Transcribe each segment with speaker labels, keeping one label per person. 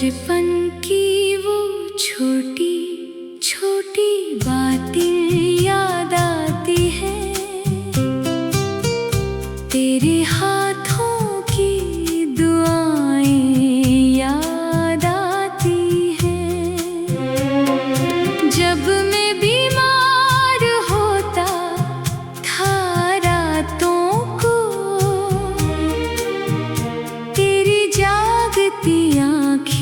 Speaker 1: बचपन की वो छोटी छोटी बातें याद आती है, तेरे हाथों की दुआएं याद आती हैं। जब मैं बीमार होता था रातों को, तेरी जागती आँखें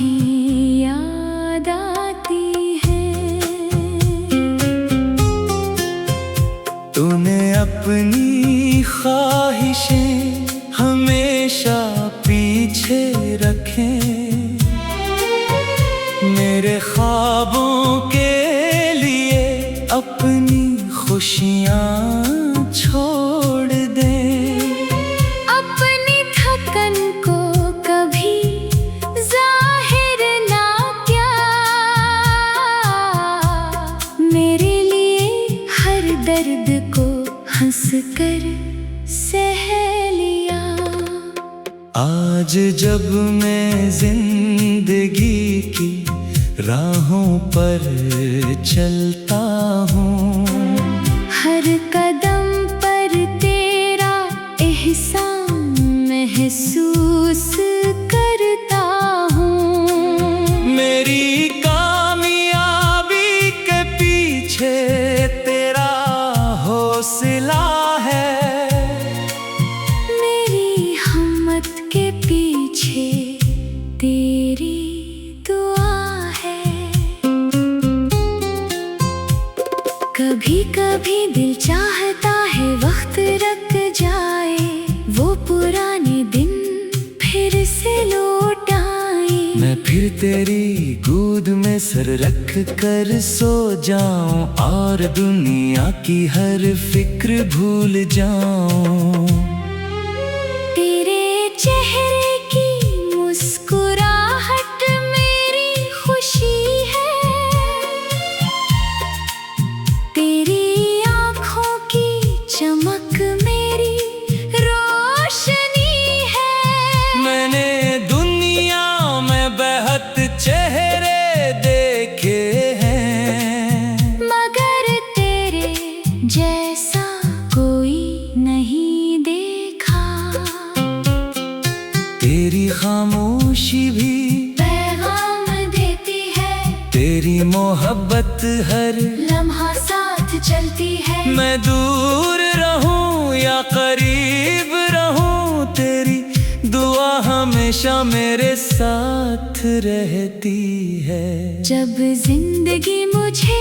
Speaker 1: याद आती हैं।
Speaker 2: तूने अपनी ख्वाहिशें हमेशा पीछे रखे, मेरे ख्वाबों के लिए अपनी खुशियाँ छोड़ दे।
Speaker 1: अपनी थकन को कभी जाहिर ना किया, मेरे लिए हर दर्द को हंस कर सह लिया।
Speaker 2: आज जब मैं जिंदगी की राहों पर चलता हूँ,
Speaker 1: हर कदम पर तेरा एहसान महसूस करता हूँ।
Speaker 2: मेरी कामयाबी के पीछे तेरा हौसला है,
Speaker 1: मेरी हिम्मत के पीछे तेरी दुआ है। कभी कभी दिल चाहता है वक्त रुक जाए, वो पुराने दिन फिर से लौट आए।
Speaker 2: मैं फिर तेरी गोद में सर रख कर सो जाऊं और दुनिया की हर फिक्र भूल जाऊं।
Speaker 1: तेरे चेहरे की मुस्कुराहट मेरी खुशी है, तेरी आँखों की चमक मेरी रोशनी है।
Speaker 2: मैंने दुनिया में बेहद चेहरे देखे हैं,
Speaker 1: मगर तेरे जैसा कोई नहीं देखा।
Speaker 2: तेरी खामोशी भी
Speaker 1: पैगाम देती है,
Speaker 2: तेरी मोहब्बत हर
Speaker 1: लम्हा साथ चलती है।
Speaker 2: मैं दूर रहूं या करीब रहूं, तेरी दुआ हमेशा मेरे साथ रहती है।
Speaker 1: जब जिंदगी मुझे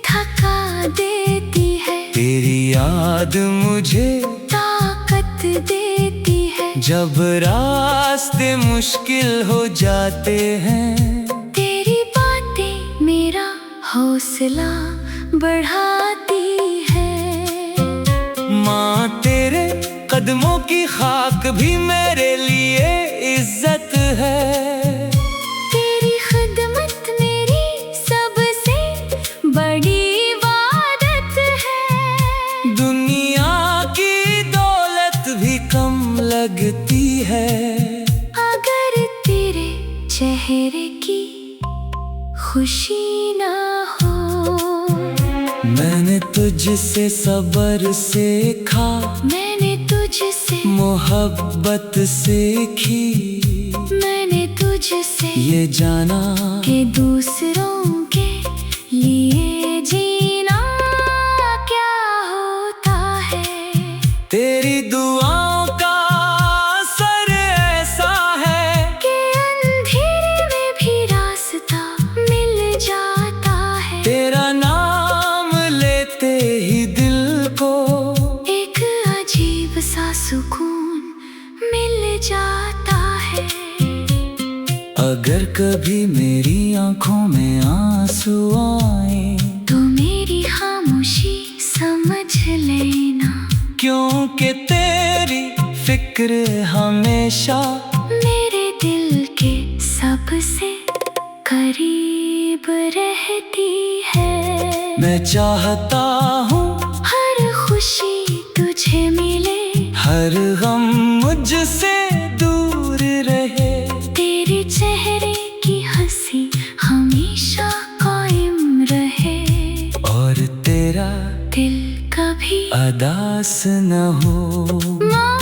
Speaker 1: थका देती है,
Speaker 2: तेरी याद मुझे
Speaker 1: ताकत देती है।
Speaker 2: जब रास्ते मुश्किल हो जाते हैं,
Speaker 1: तेरी बातें मेरा हौसला बढ़ाती है।
Speaker 2: माँ तेरे कदमों की खाक भी मेरे लिए इज्जत है।
Speaker 1: तेरी खिदमत मेरी सबसे बड़ी इबादत है।
Speaker 2: दुनिया की दौलत भी कम लगती है,
Speaker 1: अगर तेरे चेहरे की खुशी ना हो।
Speaker 2: मैंने तुझसे सब्र सीखा,
Speaker 1: मैंने तुझसे
Speaker 2: मोहब्बत सीखी,
Speaker 1: मैंने तुझसे
Speaker 2: ये जाना
Speaker 1: कि दूसरों के लिए जीना क्या होता है।
Speaker 2: तेरी दुआओं का असर ऐसा है
Speaker 1: कि अंधेरे में भी रास्ता मिल जाता है।
Speaker 2: तेरा नाम लेते ही दिल को
Speaker 1: एक अजीब सा सुकून मिल जाता है।
Speaker 2: अगर कभी मेरी आंखों में आंसू आए,
Speaker 1: तो मेरी खामोशी समझ लेना,
Speaker 2: क्योंकि तेरी फिक्र हमेशा
Speaker 1: मेरे दिल के सबसे करीब रहती है।
Speaker 2: मैं चाहता हूँ
Speaker 1: हर खुशी तुझे मिले,
Speaker 2: हर गम मुझसे दूर रहे।
Speaker 1: तेरे चेहरे की दिल कभी
Speaker 2: अदास न हो।
Speaker 1: माँ,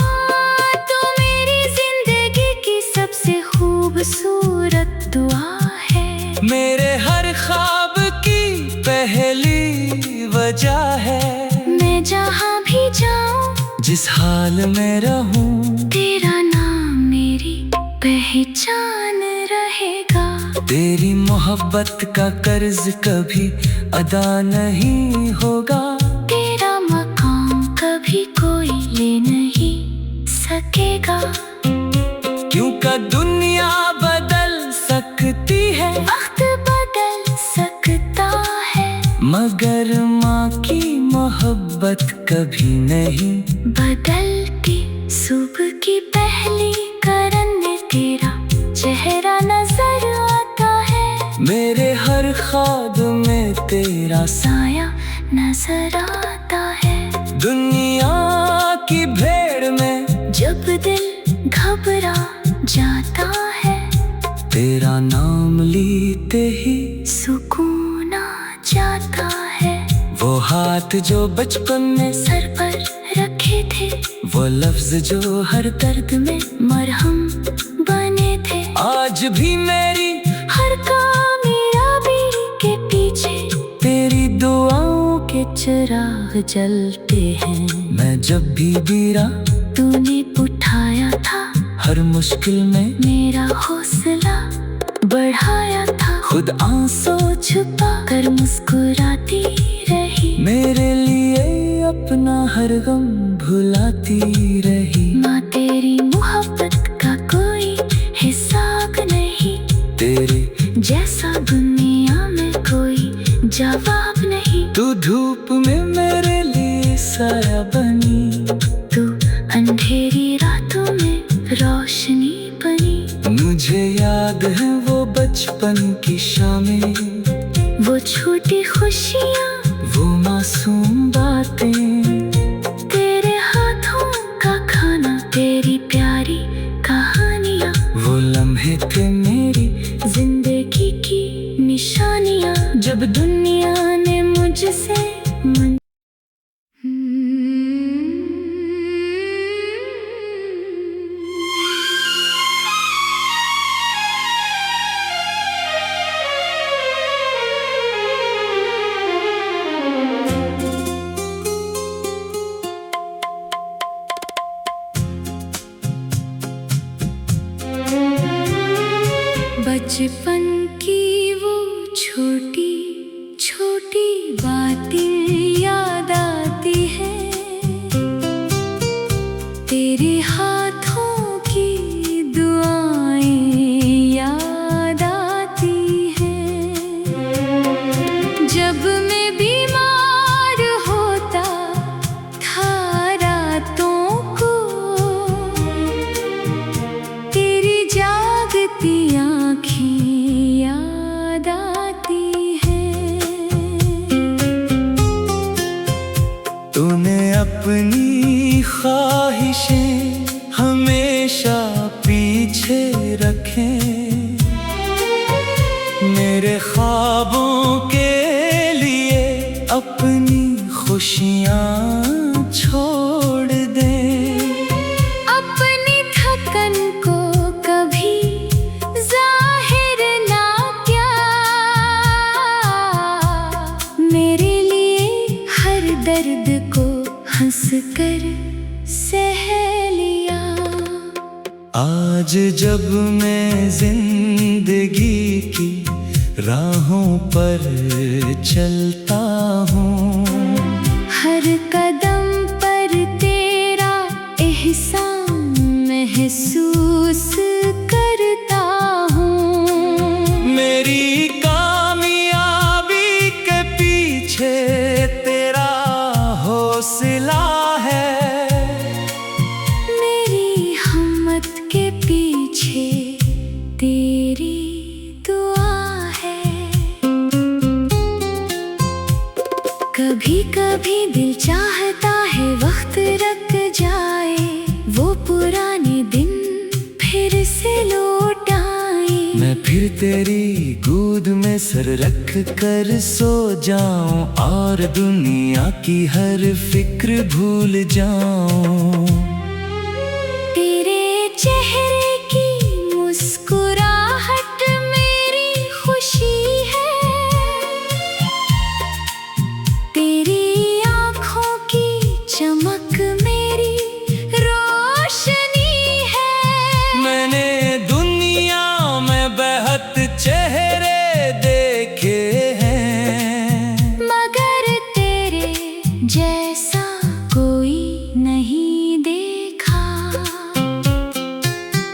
Speaker 1: तू मेरी जिंदगी की सबसे खूबसूरत दुआ है।
Speaker 2: मेरे हर ख्वाब की पहली वजह है।
Speaker 1: मैं जहाँ भी जाऊँ, जिस
Speaker 2: हाल में रहूं,
Speaker 1: तेरा नाम मेरी पहचान रहेगा।
Speaker 2: तेरी मोहब्बत का कर्ज कभी अदा नहीं होगा।
Speaker 1: तेरा मकाम कभी कोई ले नहीं सकेगा।
Speaker 2: क्योंकि दुनिया बदल सकती है,
Speaker 1: वक्त बदल सकता है,
Speaker 2: मगर माँ की मोहब्बत कभी नहीं
Speaker 1: बदलती। सुबह की पहली करन में तेरा चेहरा नजर आता है।
Speaker 2: मेरे हर ख्वाब में तेरा
Speaker 1: साया नजर आता है।
Speaker 2: दुनिया की भीड़ में
Speaker 1: जब दिल घबरा जाता है,
Speaker 2: तेरा नाम लेते ही
Speaker 1: सुकून आ जाता है।
Speaker 2: वो हाथ जो बचपन में
Speaker 1: सर पर रखे थे,
Speaker 2: वो लफ्ज जो हर
Speaker 1: दर्द में मरहम बने थे,
Speaker 2: आज भी मेरी
Speaker 1: हर कामयाबी के पीछे
Speaker 2: तेरी दुआओं
Speaker 1: के चिराग जलते हैं।
Speaker 2: मैं जब भी गिरा
Speaker 1: तूने उठाया था,
Speaker 2: हर मुश्किल में
Speaker 1: मेरा हौसला बढ़ाया था।
Speaker 2: खुद आंसू
Speaker 1: छुपा कर मुस्कुराती रही,
Speaker 2: मेरे लिए अपना हर गम भुलाती रही।
Speaker 1: माँ, तेरी मोहब्बत का कोई हिसाब नहीं,
Speaker 2: तेरे
Speaker 1: जैसा दुनिया में कोई जवाब नहीं।
Speaker 2: तू धूप में मेरे लिए साया बनी,
Speaker 1: तू अंधेरी रातों में रोशनी बनी।
Speaker 2: मुझे याद है वो बचपन की शामें,
Speaker 1: वो छोटी खुशियाँ,
Speaker 2: वो मासूम बातें,
Speaker 1: तेरे हाथों का खाना, तेरी प्यारी कहानियाँ,
Speaker 2: वो लम्हे थे मेरी
Speaker 1: जिंदगी की निशानियाँ। जब दुनिया ने मुझसे बचपन की वो छोटी छोटी बातें याद आती है। तेरे हाथों की दुआएं याद आती हैं। जब मैं बीमार होता था रातों को, तेरी जागती याद आती है।
Speaker 2: तूने अपनी ख्वाहिशें हमेशा पीछे रखे, मेरे ख्वाबों के लिए अपनी खुशियाँ छोड़ दे।
Speaker 1: अपनी थकन को कभी जाहिर ना किया, मेरे लिए हर दर्द को हंस कर सह लिया।
Speaker 2: आज जब मैं जिंदगी की राहों पर चलता हूँ,
Speaker 1: हर कदम पर तेरा एहसान महसूस करता हूँ।
Speaker 2: मेरी कामयाबी के पीछे तेरा हौसला है,
Speaker 1: मेरी हिम्मत के पीछे तेरी दुआ है। कभी कभी दिल चाहता है वक्त रुक जाए, वो पुराने दिन फिर से लौट आए।
Speaker 2: मैं फिर फिर तेरी गोद में सर रख कर सो जाऊं और दुनिया की हर फिक्र भूल जाऊं।
Speaker 1: तेरे चेहरे की मुस्कुराहट मेरी खुशी है, तेरी आँखों की चमक मेरी रोशनी है।
Speaker 2: मैंने दुनिया में बेहद चेहरे देखे हैं,
Speaker 1: मगर तेरे जैसा कोई नहीं देखा।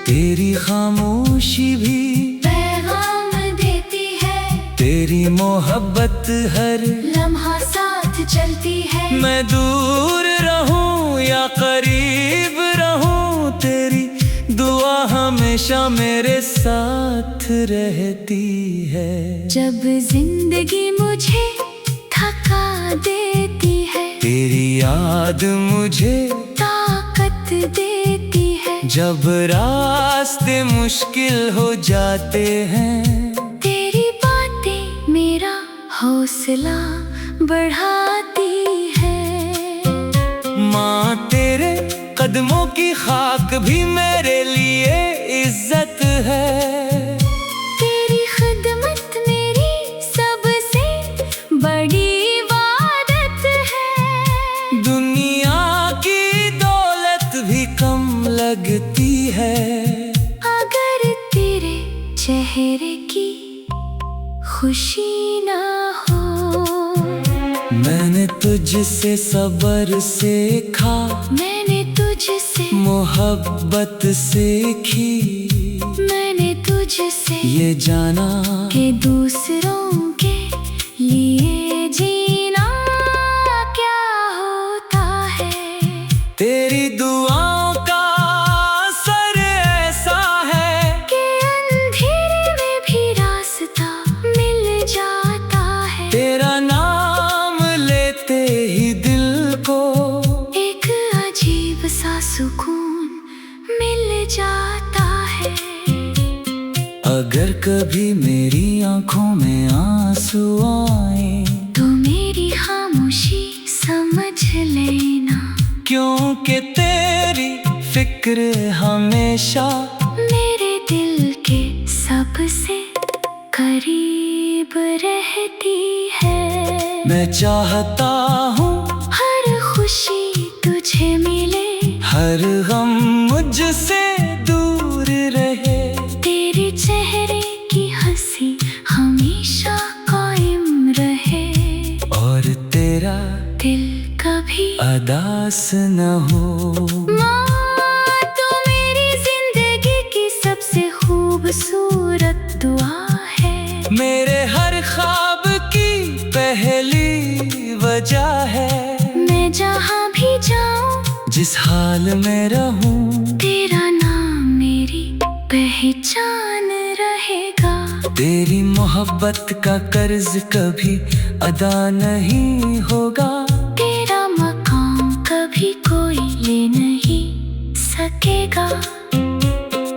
Speaker 2: तेरी खामोशी भी
Speaker 1: पैगाम देती है,
Speaker 2: तेरी मोहब्बत हर
Speaker 1: लम्हा साथ चलती है।
Speaker 2: मैं दूर रहूं या करीब रहूं, तेरी दुआ हमेशा मेरे साथ रहती है।
Speaker 1: जब जिंदगी मुझे थका देती है,
Speaker 2: तेरी याद मुझे
Speaker 1: ताकत देती है।
Speaker 2: जब रास्ते मुश्किल हो जाते हैं,
Speaker 1: तेरी बातें मेरा हौसला बढ़ाती है।
Speaker 2: माँ तेरे कदमों की खाक भी मेरे लिए इज्जत है।
Speaker 1: तेरी खिदमत मेरी सबसे बड़ी इबादत है।
Speaker 2: दुनिया की दौलत भी कम लगती है,
Speaker 1: अगर तेरे चेहरे की खुशी ना हो।
Speaker 2: मैंने तुझसे सब्र सीखा,
Speaker 1: मैंने तुझसे
Speaker 2: मोहब्बत सीखी,
Speaker 1: मैंने तुझसे
Speaker 2: ये जाना
Speaker 1: कि दूसरों के लिए जीना क्या होता है।
Speaker 2: तेरी दुआओं का असर ऐसा है
Speaker 1: कि अंधेरे में भी रास्ता मिल जाता है।
Speaker 2: तेरा नाम लेते ही दिल को
Speaker 1: एक अजीब सा सुकून मिल जाता है।
Speaker 2: अगर कभी मेरी आंखों में आंसू आए,
Speaker 1: तो मेरी खामोशी समझ लेना,
Speaker 2: क्योंकि तेरी फिक्र हमेशा
Speaker 1: मेरे दिल के सबसे करीब रहती है।
Speaker 2: मैं चाहता हूँ
Speaker 1: हर खुशी तुझे मिले,
Speaker 2: हर गम मुझसे दूर रहे।
Speaker 1: तेरे चेहरे की हंसी हमेशा कायम रहे,
Speaker 2: और तेरा
Speaker 1: दिल कभी
Speaker 2: अदास न हो।
Speaker 1: माँ तू मेरी जिंदगी की सबसे खूबसूरत दुआ है।
Speaker 2: मेरे हर ख्वाब की पहली वजह है।
Speaker 1: मैं जहाँ भी जाऊँ,
Speaker 2: जिस हाल में रहूं,
Speaker 1: तेरा नाम मेरी पहचान रहेगा।
Speaker 2: तेरी मोहब्बत का कर्ज कभी अदा नहीं होगा।
Speaker 1: तेरा मकाम कभी कोई ले नहीं सकेगा।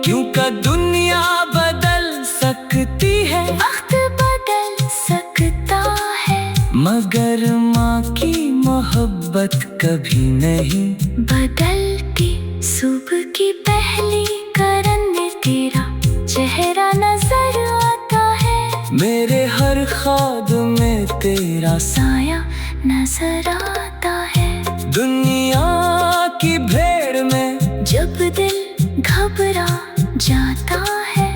Speaker 2: क्योंकि दुनिया बदल सकती है,
Speaker 1: वक्त बदल सकता है,
Speaker 2: मगर माँ की मोहब्बत कभी नहीं
Speaker 1: बदलती। सुबह की पहली करन में तेरा चेहरा नजर आता है।
Speaker 2: मेरे हर ख्वाब में तेरा
Speaker 1: साया नजर आता है।
Speaker 2: दुनिया की भीड़ में
Speaker 1: जब दिल घबरा जाता है,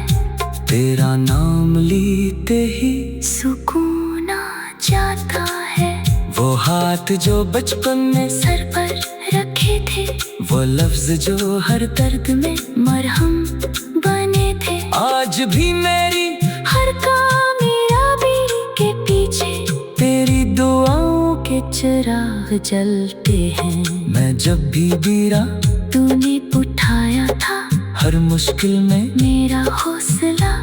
Speaker 2: तेरा नाम लेते ही
Speaker 1: सुकून आ जाता है।
Speaker 2: वो हाथ जो बचपन में
Speaker 1: सर पर रखे थे,
Speaker 2: वो लफ्ज जो हर दर्द में
Speaker 1: मरहम बने थे।
Speaker 2: आज भी मेरी
Speaker 1: हर कामयाबी के पीछे
Speaker 2: तेरी दुआओं
Speaker 1: के चिराग जलते हैं।
Speaker 2: मैं जब भी गिरा
Speaker 1: तूने उठाया था,
Speaker 2: हर मुश्किल में
Speaker 1: मेरा हौसला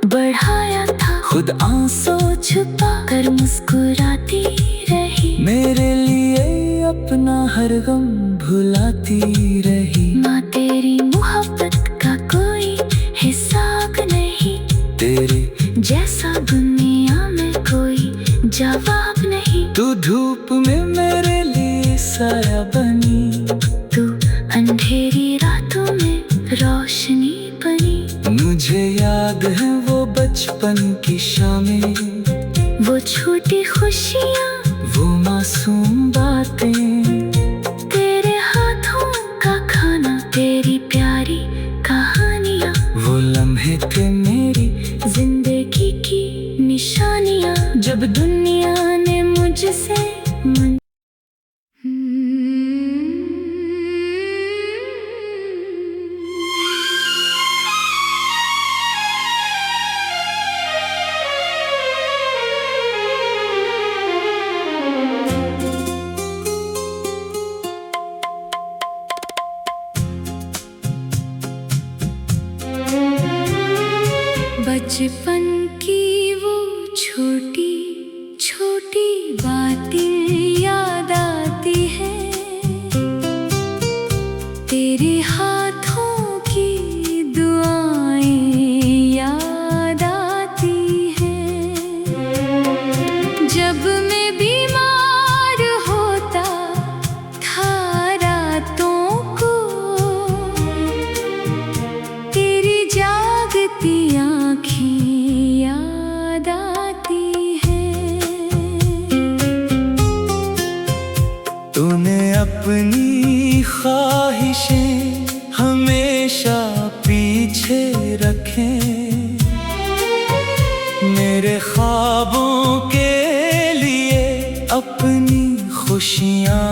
Speaker 1: बढ़ाया था। खुद आंसू छुपा कर मुस्कुराती रही,
Speaker 2: मेरे लिए अपना हर गम भुलाती रही।
Speaker 1: माँ तेरी मोहब्बत का कोई हिसाब नहीं,
Speaker 2: तेरी
Speaker 1: जवाब नहीं।
Speaker 2: तू धूप में मेरे लिए साया बनी,
Speaker 1: तू अंधेरी रातों में रोशनी बनी।
Speaker 2: मुझे याद है वो बचपन की शामें,
Speaker 1: वो छोटी खुशियाँ,
Speaker 2: वो मासूम बातें,
Speaker 1: तेरे हाथों का खाना, तेरी प्यारी कहानियाँ,
Speaker 2: वो लम्हे थे मेरी
Speaker 1: जिंदगी की निशानियाँ। जब दुनिया ने मुझसे बचपन की वो छोटी छोटी बातें याद आती है, तेरे हाथों की दुआएं याद आती हैं। जब मैं बीमार होता था रातों को, तेरी जागती आँखें याद आती हैं।
Speaker 2: तूने अपनी ख्वाहिशें हमेशा पीछे रखे, मेरे ख्वाबों के लिए अपनी खुशियाँ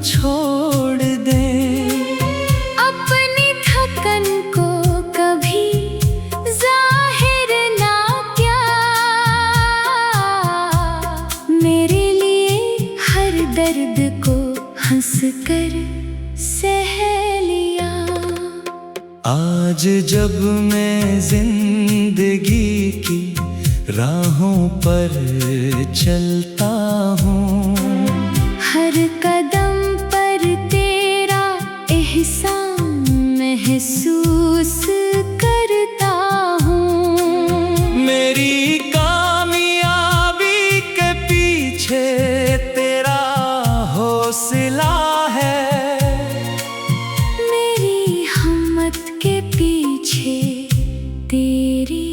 Speaker 2: छोड़ दे।
Speaker 1: अपनी थकन को कभी जाहिर ना किया, मेरे लिए हर दर्द को हंस कर सह लिया।
Speaker 2: आज जब मैं जिंदगी की राहों पर चलता हूँ,
Speaker 1: हर कदम पर तेरा एहसान महसूस करता हूँ।
Speaker 2: मेरी कामयाबी के पीछे तेरा हौसला है,
Speaker 1: मेरी हिम्मत के पीछे तेरी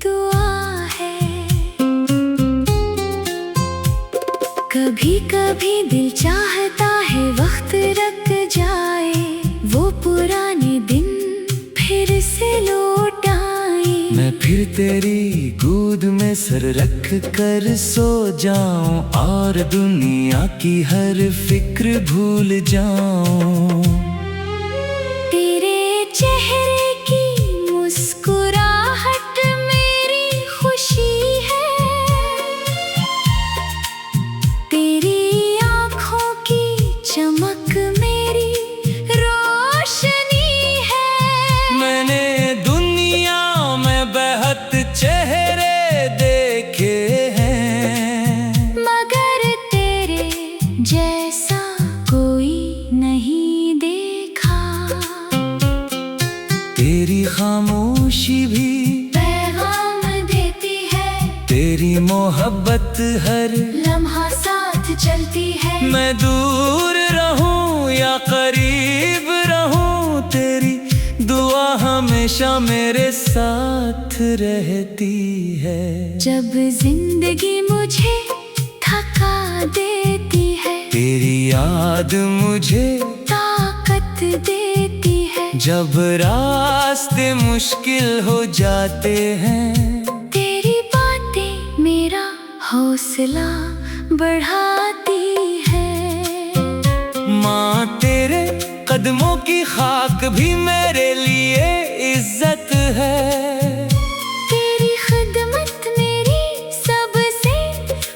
Speaker 1: दुआ है। कभी कभी दिल चाहता है वक्त रुक जाए, वो पुराने दिन फिर से लौट आए।
Speaker 2: मैं फिर तेरी गोद में सर रख कर सो जाऊं और दुनिया की हर फिक्र भूल जाऊं।
Speaker 1: तेरे चेहरे की मुस्कुराहट मेरी खुशी है, तेरी आँखों की चमक मेरी रोशनी है।
Speaker 2: मैंने दुनिया में बेहद चेहरे देखे हैं,
Speaker 1: मगर तेरे जैसा कोई नहीं देखा।
Speaker 2: तेरी खामोशी भी
Speaker 1: पैगाम देती है,
Speaker 2: तेरी मोहब्बत हर
Speaker 1: लम्हा साथ चलती है।
Speaker 2: मैं दूर रहूं या करीब रहूं, तेरी दुआ हमेशा मेरे साथ रहती है।
Speaker 1: जब जिंदगी मुझे थका देती है,
Speaker 2: तेरी याद मुझे
Speaker 1: ताकत देती है।
Speaker 2: जब रास्ते मुश्किल हो जाते हैं,
Speaker 1: तेरी बातें मेरा हौसला बढ़ाती है।
Speaker 2: माँ तेरे कदमों की खाक भी मेरे लिए इज्जत है।
Speaker 1: तेरी खिदमत मेरी सबसे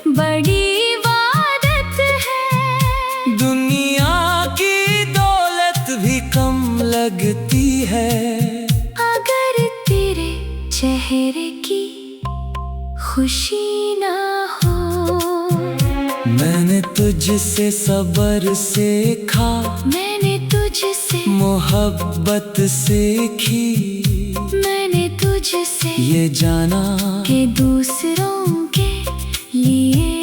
Speaker 1: बड़ी इबादत है।
Speaker 2: दुनिया की दौलत भी कम लगती है,
Speaker 1: अगर तेरे चेहरे की खुशी ना हो।
Speaker 2: मैंने तुझसे सब्र सीखा,
Speaker 1: मैंने तुझसे
Speaker 2: मोहब्बत सीखी,
Speaker 1: मैंने तुझसे
Speaker 2: ये जाना
Speaker 1: कि दूसरों के लिए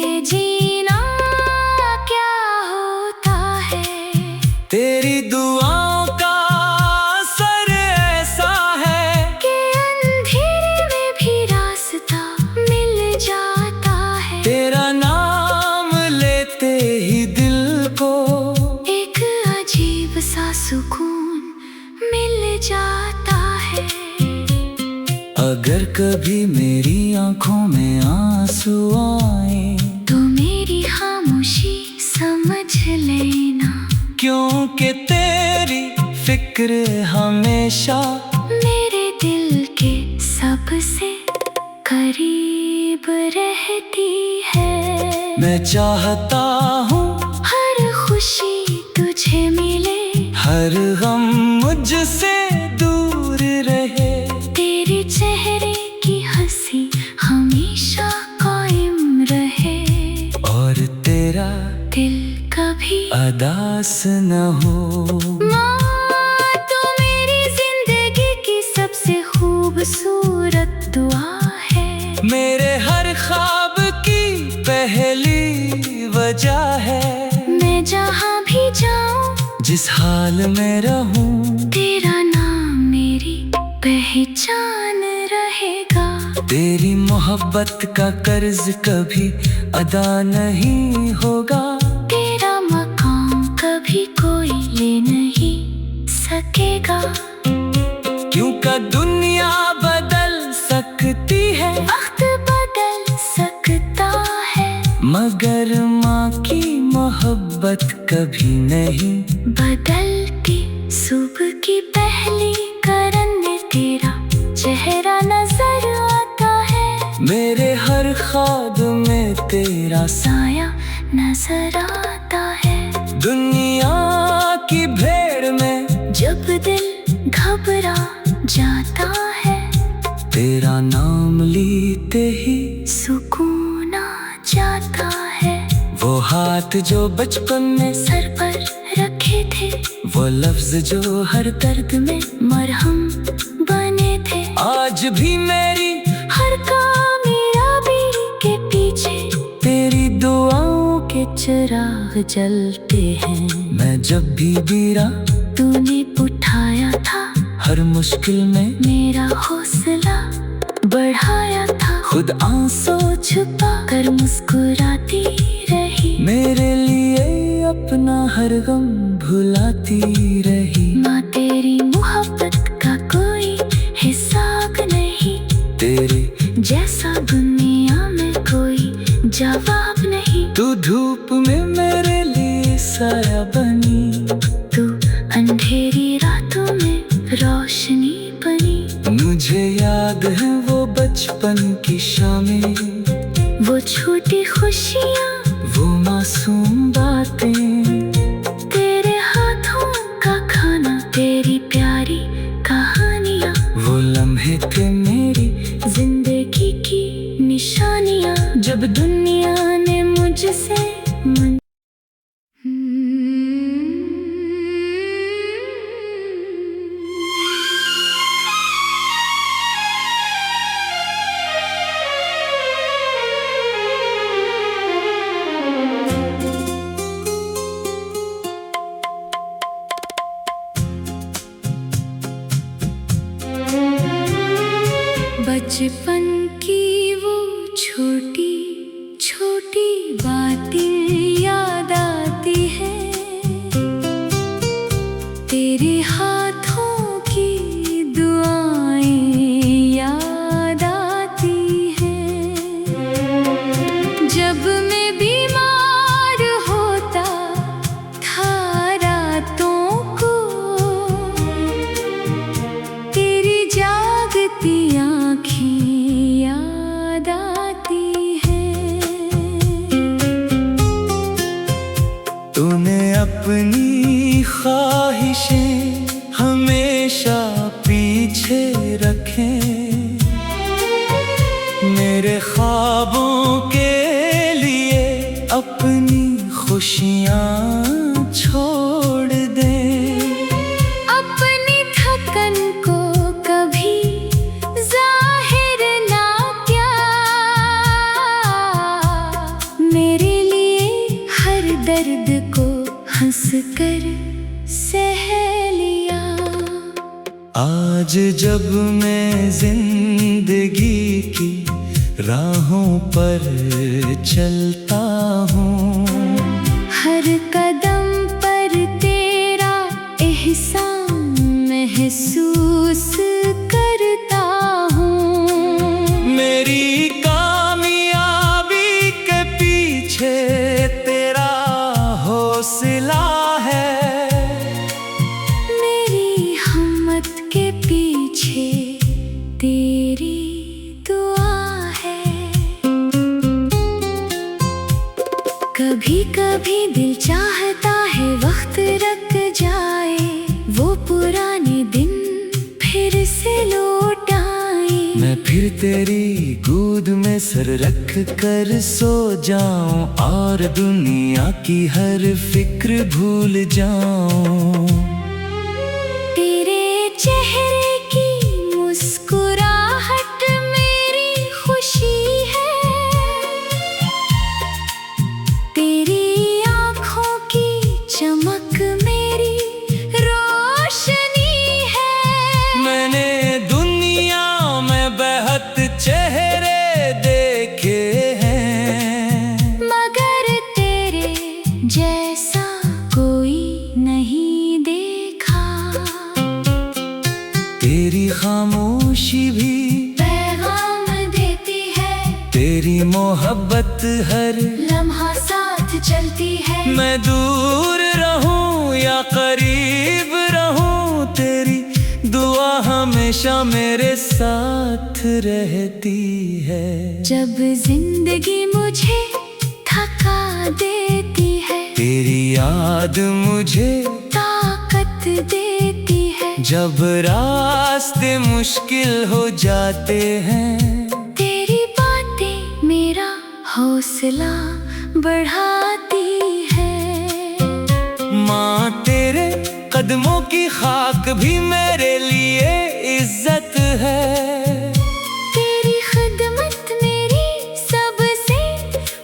Speaker 2: कभी मेरी आंखों में आंसू आए
Speaker 1: तो मेरी खामोशी समझ लेना,
Speaker 2: क्योंकि तेरी फिक्र हमेशा
Speaker 1: मेरे दिल के सबसे करीब रहती है।
Speaker 2: मैं चाहता हूँ
Speaker 1: हर खुशी तुझे मिले,
Speaker 2: हर गम मुझसे दूर रहे,
Speaker 1: तेरे चेहरे की हंसी हमेशा कायम रहे,
Speaker 2: और तेरा
Speaker 1: दिल कभी
Speaker 2: उदास न हो।
Speaker 1: माँ, तू मेरी जिंदगी की सबसे खूबसूरत दुआ है,
Speaker 2: मेरे हर ख्वाब की पहली वजह है।
Speaker 1: मैं जहाँ भी जाऊँ,
Speaker 2: जिस हाल में रहूं,
Speaker 1: तेरा नाम मेरी पहचान रहेगा।
Speaker 2: तेरी मोहब्बत का कर्ज कभी अदा नहीं होगा,
Speaker 1: तेरा मकाम कभी कोई ले नहीं सकेगा।
Speaker 2: क्योंकि दुनिया बदल सकती है,
Speaker 1: वक्त बदल सकता है,
Speaker 2: मगर माँ की मोहब्बत कभी नहीं
Speaker 1: बदलती। सुबह की पहली करन में तेरा चेहरा नजर आता है,
Speaker 2: मेरे हर ख्वाब में तेरा
Speaker 1: साया नजर आता है।
Speaker 2: दुनिया की भीड़ में
Speaker 1: जब दिल घबरा जाता है,
Speaker 2: तेरा नाम लेते ही
Speaker 1: सुकून आ जाता है।
Speaker 2: वो हाथ जो बचपन में
Speaker 1: सर पर रखे थे,
Speaker 2: वो लफ्ज जो
Speaker 1: हर दर्द में मरहम बने थे,
Speaker 2: आज भी मेरी
Speaker 1: हर कामयाबी के पीछे तेरी दुआओं के चिराग जलते हैं।
Speaker 2: मैं जब भी गिरा
Speaker 1: तूने उठाया था,
Speaker 2: हर मुश्किल में
Speaker 1: मेरा हौसला बढ़ाया था,
Speaker 2: खुद आंसू
Speaker 1: छुपा कर मुस्कुराती रही,
Speaker 2: मेरे लिए अपना हर गम भुलाती रही।
Speaker 1: माँ, तेरी मोहब्बत का कोई हिसाब नहीं,
Speaker 2: तेरे
Speaker 1: जैसा दुनिया में कोई जवाब नहीं।
Speaker 2: तू धूप में मेरे लिए साया बनी,
Speaker 1: तू अंधेरी रातों में रोशनी बनी,
Speaker 2: मुझे याद है वो बचपन की शामें,
Speaker 1: वो छोटी खुशियाँ,
Speaker 2: वो मासूम बातें,
Speaker 1: तेरे हाथों का खाना, तेरी प्यारी कहानियाँ,
Speaker 2: वो लम्हे थे मेरी
Speaker 1: जिंदगी की निशानियाँ। जब दुनिया ने मुझसे बचपन की वो छोटी छोटी बातें याद आती है, तेरे हाथों की दुआएं याद आती हैं। जब मैं बीमार होता था रातों को, तेरी जागती याद आती है।
Speaker 2: तूने अपनी ख्वाहिशें हमेशा पीछे रखे, मेरे ख्वाबों के लिए अपनी खुशियाँ छोड़ दे।
Speaker 1: अपनी थकन को कभी जाहिर ना किया, मेरे लिए हर दर्द को हंस कर सह लिया।
Speaker 2: आज जब मैं जिंदगी की राहों पर चलता हूँ,
Speaker 1: हर कदम पर तेरा एहसान महसूस करता हूँ।
Speaker 2: है।
Speaker 1: मेरी हिम्मत के पीछे तेरी दुआ है। कभी कभी दिल चाहता है वक्त रुक जाए, वो पुराने दिन फिर से लौट आए।
Speaker 2: मैं फिर तेरी गोद में सर रख कर सो जाऊं और दुनिया की हर फिक्र भूल जाऊं।
Speaker 1: तेरे चेहरे की मुस्कुराहट मेरी खुशी है, तेरी आँखों की चमक मेरी रोशनी है।
Speaker 2: मैंने दुनिया में बेहद चेहरे देखे हैं,
Speaker 1: मगर तेरे जैसा कोई नहीं देखा।
Speaker 2: तेरी खामोशी भी
Speaker 1: पैगाम देती है,
Speaker 2: तेरी मोहब्बत हर
Speaker 1: लम्हा साथ चलती है।
Speaker 2: मैं दूर रहूं या करीब रहूं, तेरी दुआ हमेशा मेरे साथ रहती है।
Speaker 1: जब जिंदगी मुझे थका देती है,
Speaker 2: तेरी याद मुझे
Speaker 1: ताकत देती है।
Speaker 2: जब रास्ते मुश्किल हो जाते हैं,
Speaker 1: तेरी बातें मेरा हौसला बढ़ाती है।
Speaker 2: माँ तेरे कदमों की खाक भी मेरे लिए इज्जत है।
Speaker 1: तेरी खिदमत मेरी सबसे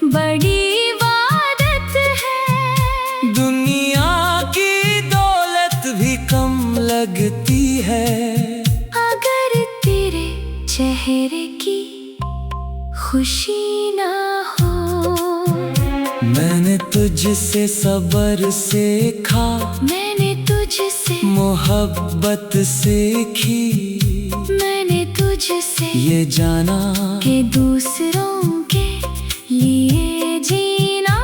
Speaker 1: बड़ी इबादत है।
Speaker 2: दुनिया की दौलत भी कम लगती है,
Speaker 1: अगर तेरे चेहरे की खुशी ना हो।
Speaker 2: मैंने तुझसे सब्र सीखा,
Speaker 1: मैंने तुझसे
Speaker 2: मोहब्बत सीखी।
Speaker 1: मैंने तुझसे
Speaker 2: ये जाना
Speaker 1: कि दूसरों के लिए जीना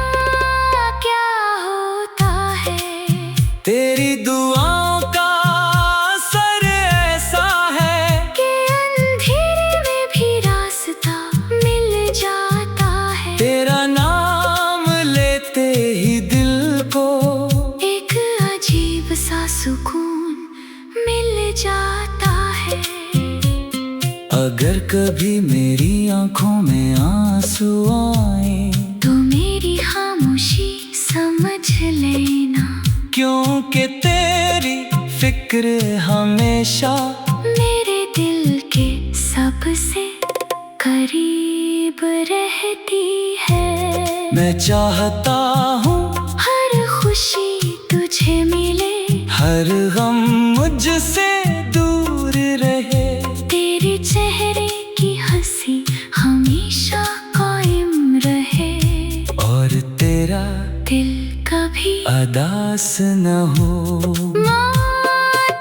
Speaker 1: क्या होता है।
Speaker 2: तेरी दुआओं का असर ऐसा है
Speaker 1: कि अंधेरे में भी रास्ता मिल जाता है।
Speaker 2: तेरा नाम लेते ही दिल को
Speaker 1: एक अजीब सा सुकून मिल जाता है।
Speaker 2: अगर कभी मेरी आंखों में आंसू आए,
Speaker 1: तो मेरी खामोशी समझ लेना,
Speaker 2: क्योंकि तेरी फिक्र हमेशा
Speaker 1: मेरे दिल के सबसे करीब रहती है।
Speaker 2: मैं चाहता हूँ
Speaker 1: हर खुशी तुझे मिले,
Speaker 2: हर गम मुझसे दूर रहे।
Speaker 1: तेरे चेहरे की हंसी हमेशा कायम रहे,
Speaker 2: और तेरा
Speaker 1: दिल कभी
Speaker 2: अदास न हो।
Speaker 1: माँ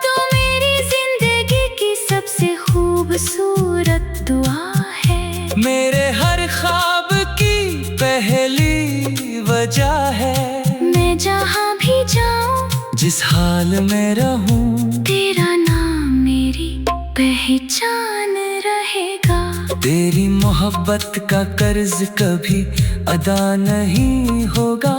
Speaker 1: तो मेरी जिंदगी की सबसे खूबसूरत दुआ है।
Speaker 2: मेरे हर ख्वाब की पहली वजह है।
Speaker 1: मैं जहाँ भी जाऊँ,
Speaker 2: जिस हाल में रहूं,
Speaker 1: तेरा नाम मेरी पहचान रहेगा।
Speaker 2: तेरी मोहब्बत का कर्ज कभी अदा नहीं होगा।